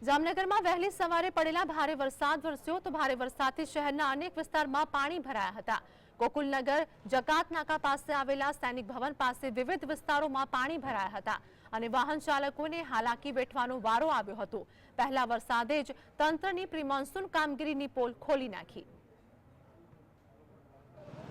જામનગરમાં વહેલી સવારે પડેલા ભારે વરસાદ વરસ્યો તો ભારે વરસાદથી શહેરના અનેક વિસ્તારમાં પાણી ભરાયા હતા। ગોકુલનગર જકાત નાકા પાસે આવેલા સૈનિક ભવન પાસે વિવિધ વિસ્તારોમાં પાણી ભરાયા હતા અને વાહન ચાલકોને હાલાકી વેઠવાનો વારો આવ્યો હતો। પહેલા વરસાદે જ તંત્રની પ્રી મોન્સૂન કામગીરીની પોલ ખોલી નાખી।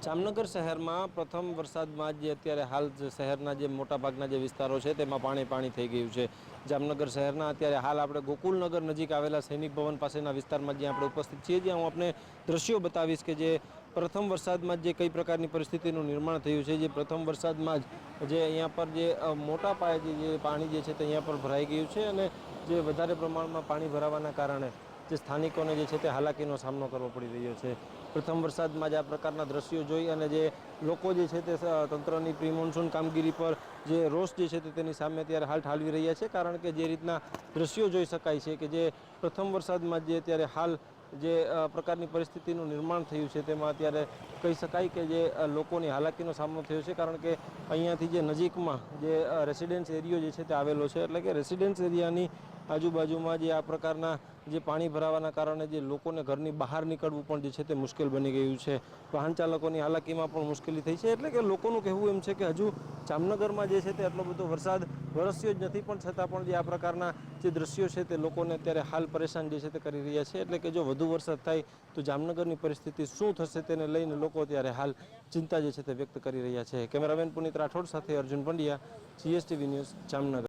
જામનગર શહેરમાં પ્રથમ વરસાદમાં જે અત્યારે હાલ શહેરના જે મોટાભાગના જે વિસ્તારો છે તેમાં પાણી થઈ ગયું છે। જામનગર શહેરના અત્યારે હાલ આપણે ગોકુલનગર નજીક આવેલા સૈનિક ભવન પાસેના વિસ્તારમાં જ્યાં આપણે ઉપસ્થિત છીએ, જ્યાં હું આપને દ્રશ્યો બતાવીશ કે જે પ્રથમ વરસાદમાં જે કઈ પ્રકારની પરિસ્થિતિનું નિર્માણ થયું છે। જે પ્રથમ વરસાદમાં જ જે અહીંયા પર જે મોટા પાયે જે પાણી જે છે તે અહીંયા પર ભરાઈ ગયું છે અને જે વધારે પ્રમાણમાં પાણી ભરાવાના કારણે જે સ્થાનિકોને જે છે તે હાલાકીનો સામનો કરવો પડી રહ્યો છે। પ્રથમ વરસાદમાં જ આ પ્રકારના દ્રશ્યો જોઈ અને જે લોકો જે છે તે તંત્રની પ્રી મોન્સૂન કામગીરી પર જે રોષ જે છે તે તેની સામે અત્યારે હાલ ઠાલવી રહ્યા છે। કારણ કે જે રીતના દ્રશ્યો જોઈ શકાય છે કે જે પ્રથમ વરસાદમાં જે અત્યારે હાલ જે પ્રકારની પરિસ્થિતિનું નિર્માણ થયું છે તેમાં અત્યારે કહી શકાય કે જે લોકોની હાલાકીનો સામનો થયો છે। કારણ કે અહીંયાથી જે નજીકમાં જે રેસિડેન્સ એરિયો જે છે તે આવેલો છે, એટલે કે રેસિડેન્સ એરિયાની આજુબાજુમાં જે આ પ્રકારના જે પાણી ભરાવાના કારણે જે લોકોને ઘરની બહાર નીકળવું પણ જે છે તે મુશ્કેલ બની ગયું છે। વાહન ચાલકોની હાલાકીમાં પણ મુશ્કેલી થઈ છે। એટલે કે લોકોનું કહેવું એમ છે કે હજુ જામનગરમાં જે છે તે આટલો બધો વરસાદ વરસ્યો જ નથી, પણ છતાં પણ જે આ પ્રકારના જે દ્રશ્યો છે તે લોકોને અત્યારે હાલ પરેશાન જે છે તે કરી રહ્યા છે। એટલે કે જો વધુ વરસાદ થાય તો જામનગરની પરિસ્થિતિ શું થશે તેને લઈને લોકો અત્યારે હાલ ચિંતા જે છે તે વ્યક્ત કરી રહ્યા છે। કેમેરામેન પુનિત રાઠોડ સાથે અર્જુન પંડ્યા, GSTV ન્યૂઝ, જામનગર।